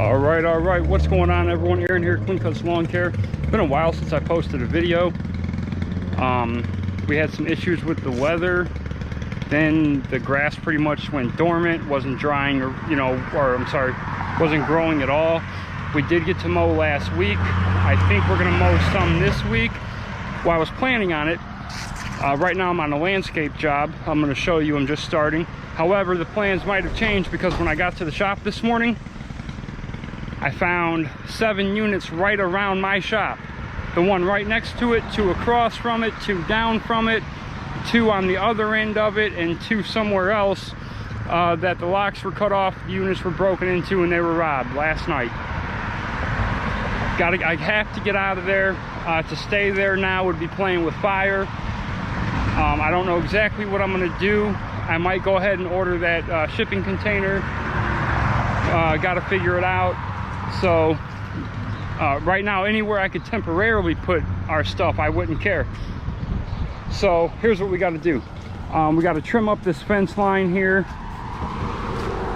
All right, what's going on, everyone? Aaron here, Clean Cuts Lawn Care. It's been a while since I posted a video. We had some issues with the weather. Then the grass pretty much went dormant, wasn't drying, or I'm sorry, wasn't growing at all. We did get to mow last week. I think we're gonna mow some this week. Well, I was planning on it. Right now I'm on a landscape job. I'm gonna show you, I'm just starting. However, the plans might have changed because when I got to the shop this morning, I found 7 units right around my shop. The one right next to it, 2 across from it, 2 down from it, 2 on the other end of it, and 2 somewhere else that the locks were cut off, the units were broken into, and they were robbed last night. I have to get out of there. To stay there now would be playing with fire. I don't know exactly what I'm gonna do. I might go ahead and order that shipping container. Gotta figure it out. So right now, anywhere I could temporarily put our stuff, I wouldn't care. So here's what we got to do. We got to trim up this fence line here,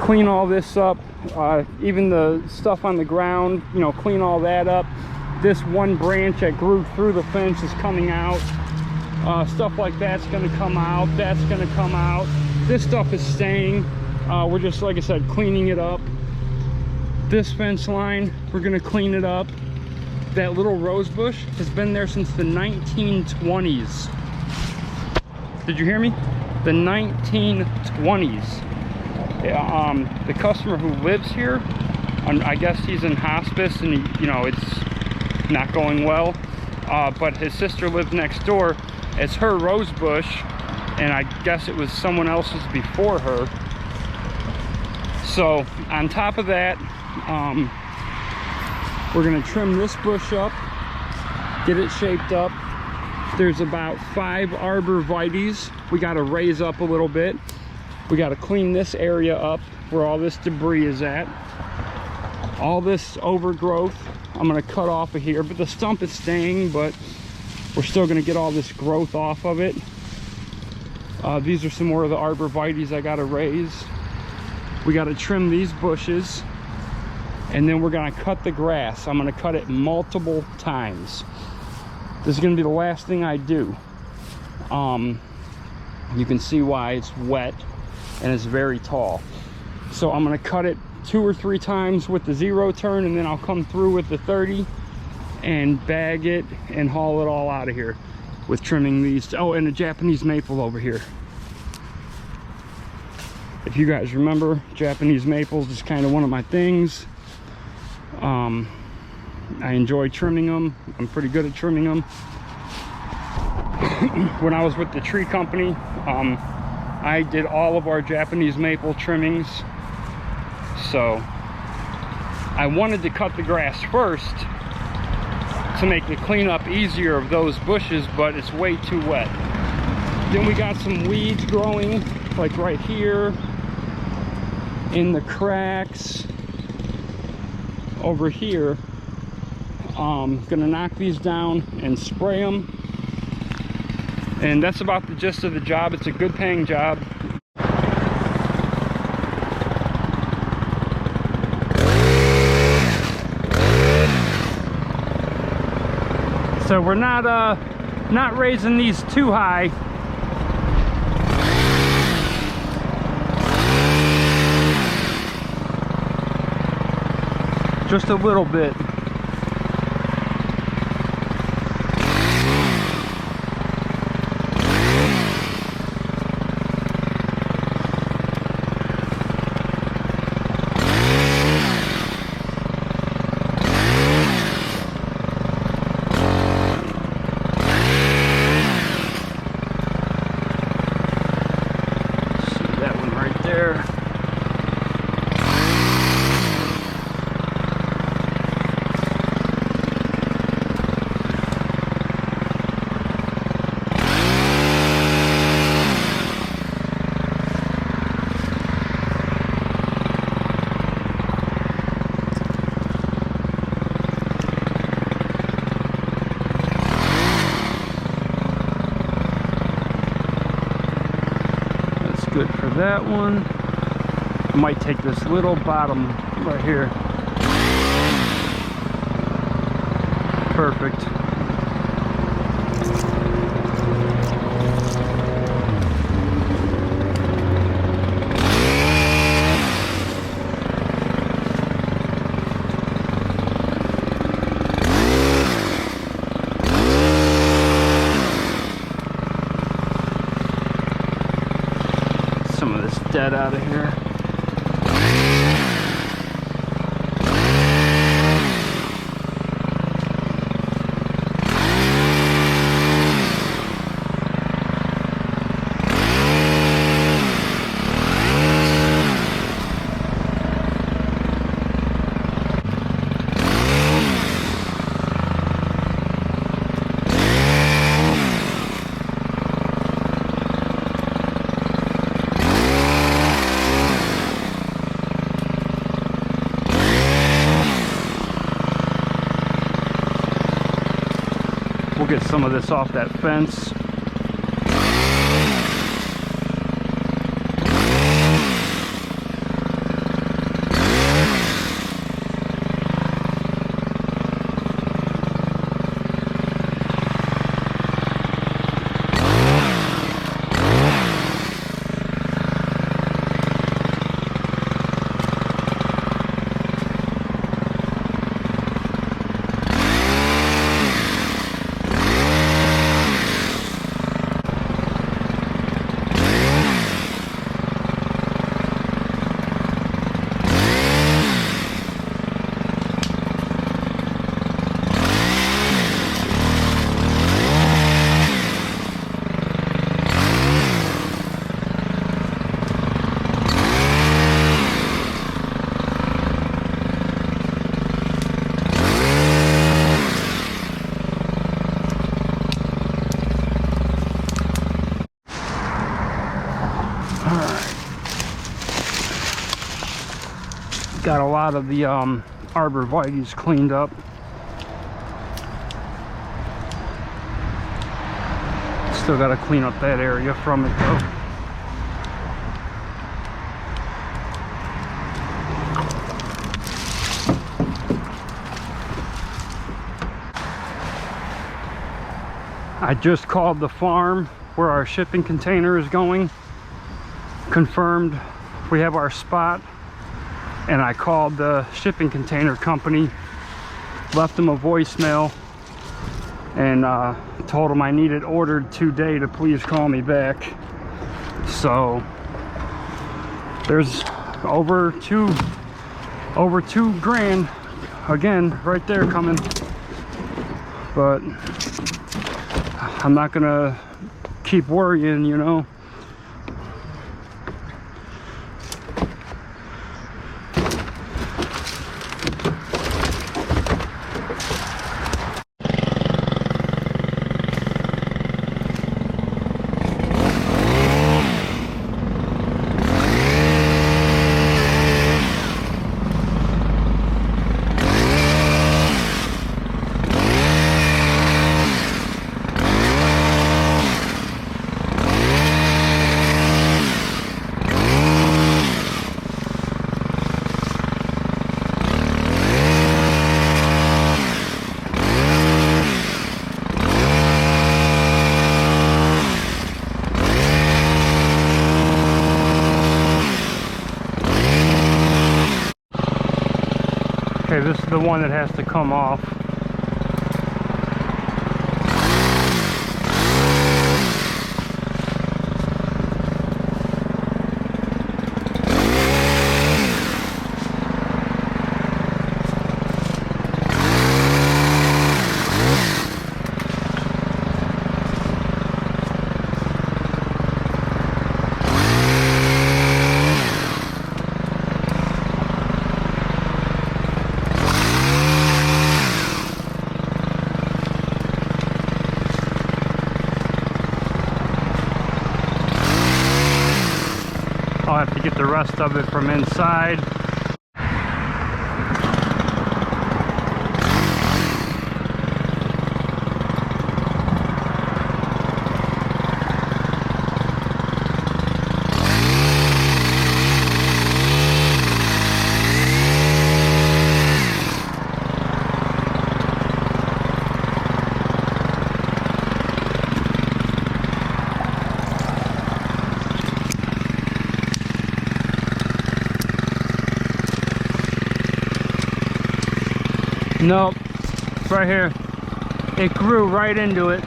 clean all this up, even the stuff on the ground, clean all that up. This one branch that grew through the fence is coming out. Stuff like that's going to come out, that's going to come out. This stuff is staying. We're just, like I said, cleaning it up. This fence line, we're gonna clean it up. That little rose bush has been there since the 1920s. Did you hear me? The 1920s. The customer who lives here, I guess he's in hospice and it's not going well. But his sister lived next door. It's her rose bush, and I guess it was someone else's before her. So on top of that, we're going to trim this bush up, get it shaped up. There's about 5 arborvitaes we got to raise up a little bit. We got to clean this area up where all this debris is at. All this overgrowth I'm going to cut off of here, but the stump is staying, but we're still going to get all this growth off of it. These are some more of the arborvitaes I got to raise. We got to trim these bushes, and then we're going to cut the grass. I'm going to cut it multiple times. This is going to be the last thing I do. You can see why it's wet and it's very tall. So I'm going to cut it 2 or 3 times with the 0 turn, and then I'll come through with the 30 and bag it and haul it all out of here with trimming these. Oh, and a Japanese maple over here. If you guys remember, Japanese maples is kind of one of my things. I enjoy trimming them. I'm pretty good at trimming them. When I was with the tree company, I did all of our Japanese maple trimmings. So I wanted to cut the grass first to make the cleanup easier of those bushes, but it's way too wet. Then we got some weeds growing, like right here, in the cracks over here. Gonna knock these down and spray them, and that's about the gist of the job. It's a good paying job. So we're not raising these too high. Just a little bit. See that one right there. Good for that one. I might take this little bottom right here Perfect. Some of this dead out of here. We'll get some of this off that fence. Got a lot of the arborvitaes cleaned up. Still got to clean up that area from it though. I just called the farm where our shipping container is going. Confirmed we have our spot. And I called the shipping container company, left them a voicemail, and told them I need it ordered today to please call me back. So there's over two grand again right there coming, but I'm not gonna keep worrying, you know. Okay, this is the one that has to come off. I'll have to get the rest of it from inside. Nope, it's right here. It grew right into it.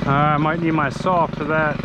I might need my saw for that.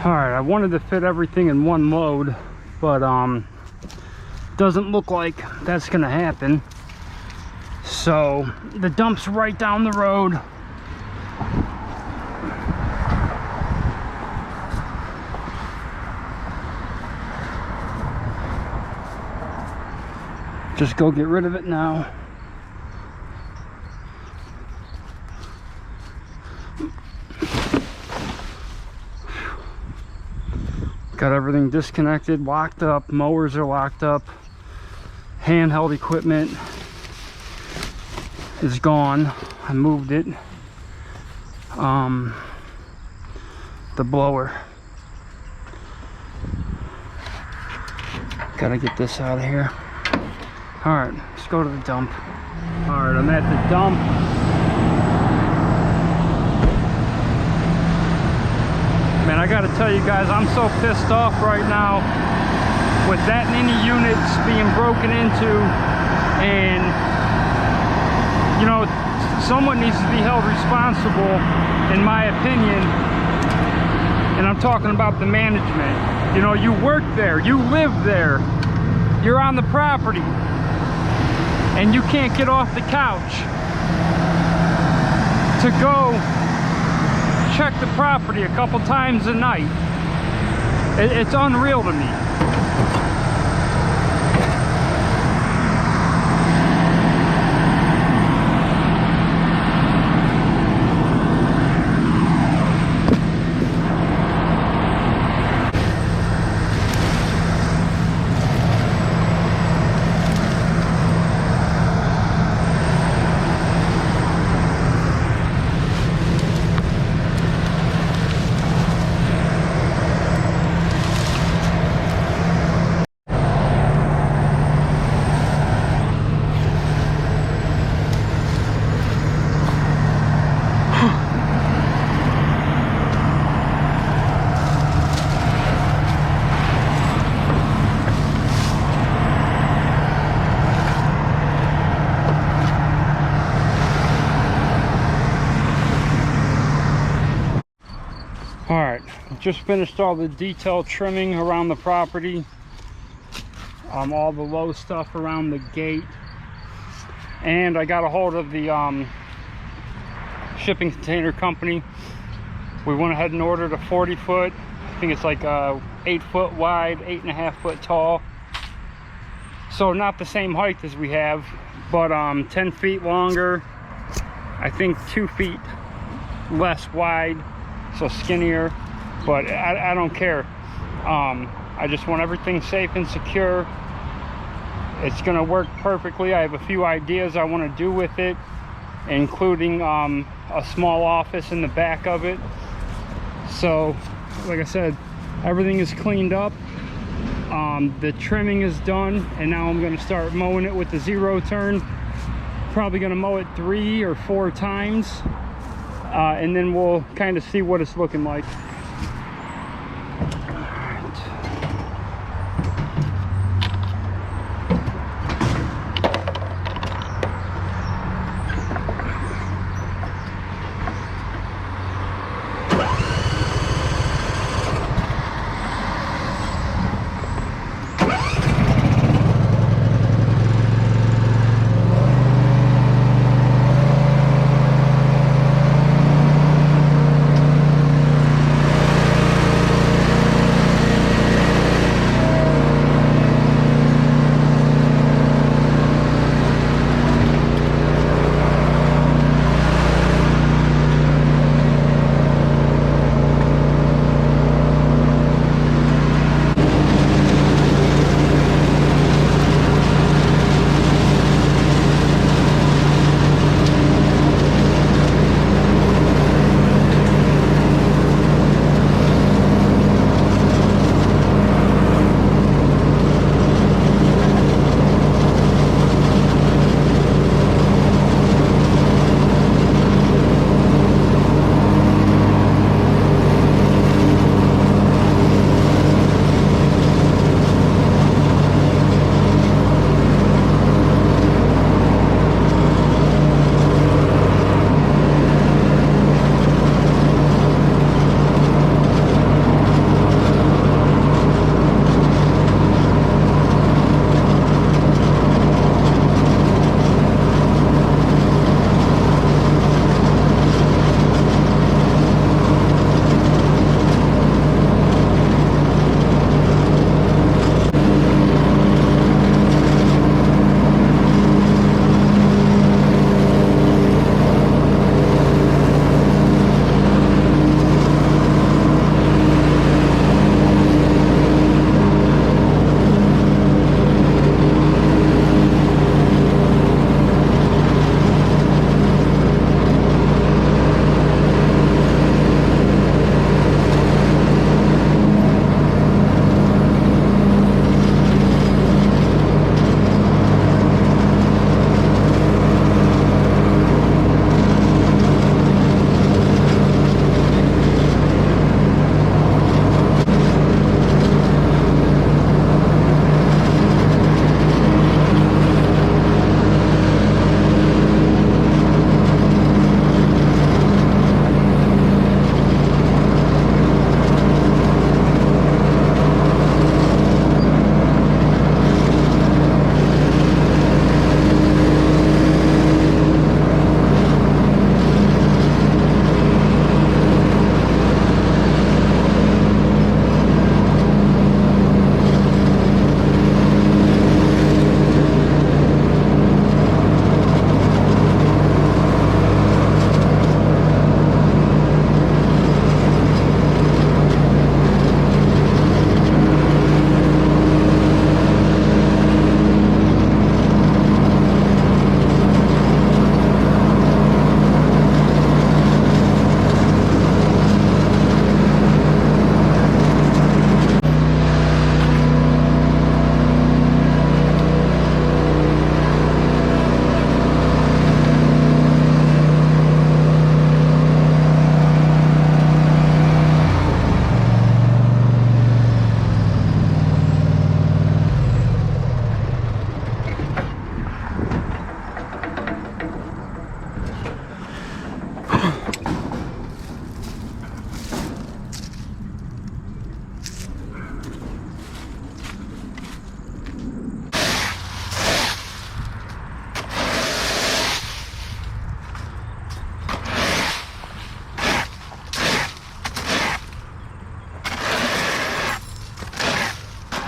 Alright, I wanted to fit everything in one load, but doesn't look like that's gonna happen. So the dump's right down the road. Just go get rid of it now. Got everything disconnected, locked up, mowers are locked up, handheld equipment is gone. I moved it. The blower. Gotta get this out of here. Alright, let's go to the dump. Alright, I'm at the dump. Man, I gotta tell you guys, I'm so pissed off right now with that many units being broken into, and you know, someone needs to be held responsible, in my opinion, and I'm talking about the management. You know, you work there, you live there, you're on the property, and you can't get off the couch to go check the property a couple times a night. It's unreal to me. just finished all the detail trimming around the property, all the low stuff around the gate, and I got a hold of the shipping container company. We went ahead and ordered a 40-foot. I think it's like 8 foot wide, 8.5 foot tall. So not the same height as we have, but 10 feet longer. I think 2 feet less wide, so skinnier. But I don't care. I just want everything safe and secure. It's gonna work perfectly. I have a few ideas I want to do with it, including a small office in the back of it. So like I said, everything is cleaned up. The trimming is done, and now I'm going to start mowing it with the 0 turn. Probably going to mow it 3 or 4 times, and then we'll kind of see what it's looking like.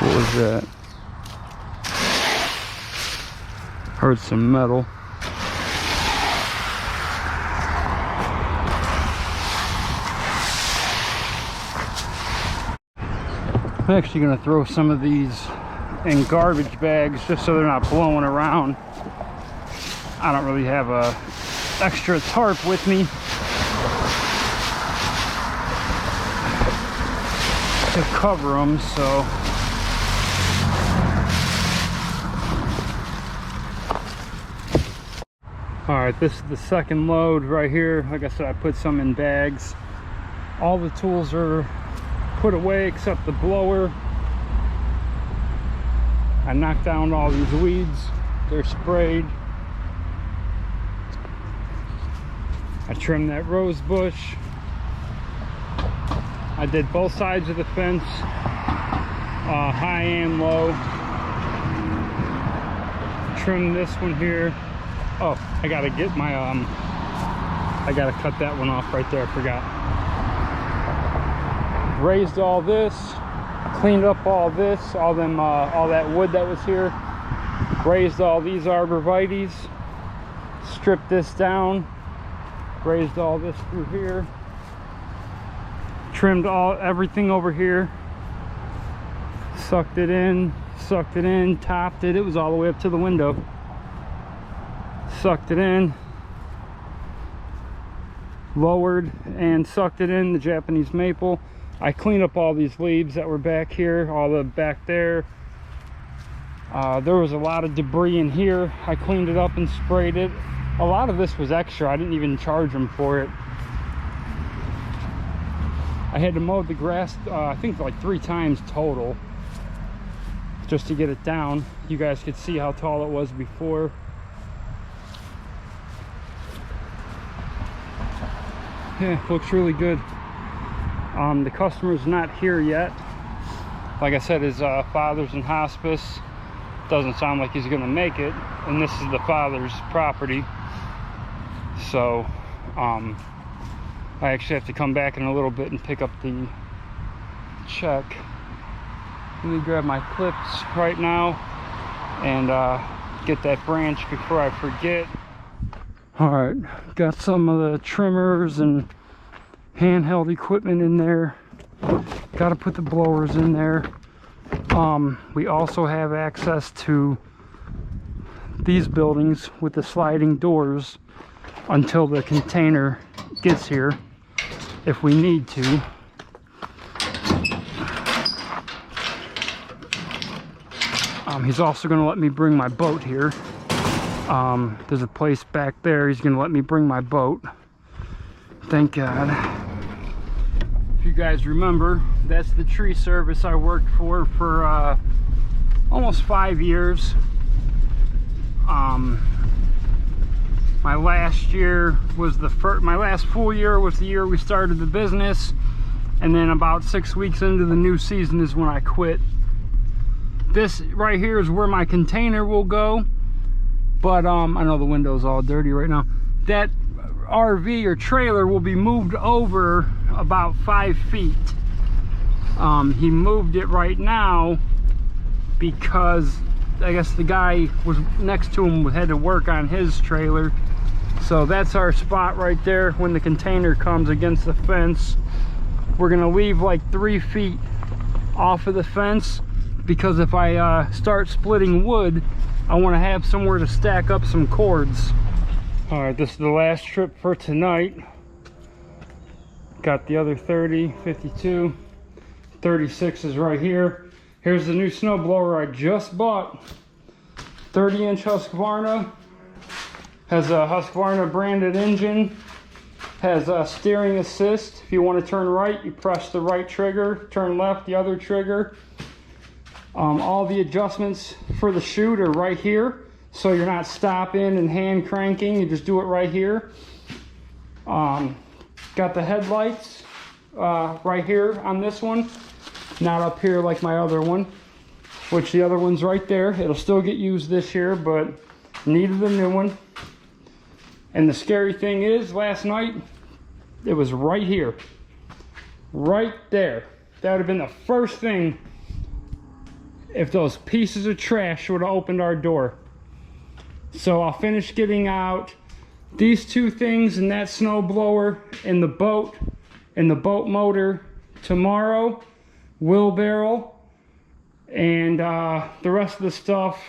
What was that? Heard some metal. I'm actually going to throw some of these in garbage bags just so they're not blowing around. I don't really have a extra tarp with me to cover them, so all right, this is the second load right here. Like I said, I put some in bags. All the tools are put away except the blower. I knocked down all these weeds. They're sprayed. I trimmed that rose bush. I did both sides of the fence, high and low. Trimmed this one here. Oh, I gotta get my I gotta cut that one off right there. I forgot. Raised all this, cleaned up all this, all that wood that was here. Raised all these arborvitaes, stripped this down, raised all this through here, trimmed everything over here, sucked it in, topped it. It was all the way up to the window. Sucked it in, lowered and sucked it in, the Japanese maple. I cleaned up all these leaves that were back here, all the back there. There was a lot of debris in here. I cleaned it up and sprayed it. A lot of this was extra. I didn't even charge them for it. I had to mow the grass, I think like 3 times total, just to get it down. You guys could see how tall it was before. Yeah, looks really good. The customer's not here yet. Like I said, his father's in hospice. Doesn't sound like he's gonna make it, and this is the father's property. So I actually have to come back in a little bit and pick up the check. Let me grab my clips right now and get that branch before I forget. All right, got some of the trimmers and handheld equipment in there. Got to put the blowers in there. We also have access to these buildings with the sliding doors until the container gets here, if we need to. He's also going to let me bring my boat here. There's a place back there. He's gonna let me bring my boat. Thank God. If you guys remember, that's the tree service I worked for almost 5 years. My last year was my last full year was the year we started the business, and then about 6 weeks into the new season is when I quit. This right here is where my container will go. But I know the window's all dirty right now. That RV or trailer will be moved over about 5 feet. He moved it right now because I guess the guy was next to him had to work on his trailer. So that's our spot right there when the container comes against the fence. We're gonna leave like 3 feet off of the fence, because if I start splitting wood, I want to have somewhere to stack up some cords. All right, this is the last trip for tonight. Got the other 30, 52, 36 is right here. Here's the new snow blower I just bought. 30-inch Husqvarna. Has a Husqvarna branded engine. Has a steering assist. If you want to turn right, you press the right trigger. Turn left, the other trigger. All the adjustments for the chute are right here, so you're not stopping and hand cranking. You just do it right here. Got the headlights right here on this one, not up here like my other one, which the other one's right there. It'll still get used this year, but needed a new one. And the scary thing is, last night it was right here, right there. That would have been the first thing if those pieces of trash would have opened our door. So I'll finish getting out these two things and that snow blower and the boat motor tomorrow, wheelbarrow, and the rest of the stuff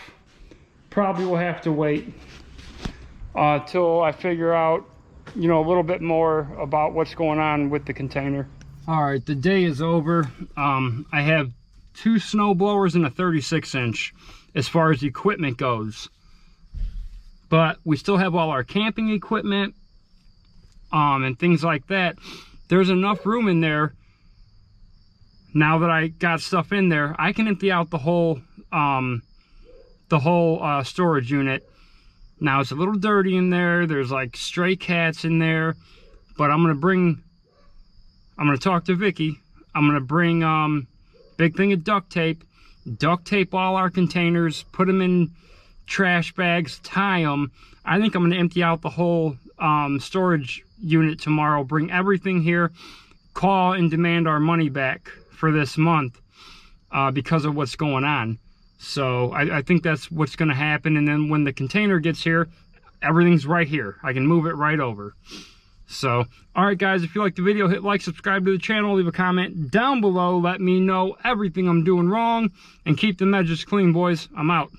probably will have to wait till I figure out, you know, a little bit more about what's going on with the container. All right, the day is over. I have 2 snow blowers and a 36-inch as far as equipment goes, but we still have all our camping equipment and things like that. There's enough room in there now that I got stuff in there. I can empty out the whole storage unit. Now it's a little dirty in there. There's like stray cats in there, but I'm gonna talk to Vicky. I'm gonna bring big thing of duct tape all our containers, put them in trash bags, tie them. I think I'm gonna empty out the whole storage unit tomorrow, bring everything here, call and demand our money back for this month because of what's going on. So I think that's what's going to happen. And then when the container gets here, everything's right here. I can move it right over. So, all right, guys, if you like the video, hit like, subscribe to the channel, leave a comment down below. Let me know everything I'm doing wrong, and keep the edges clean, boys. I'm out.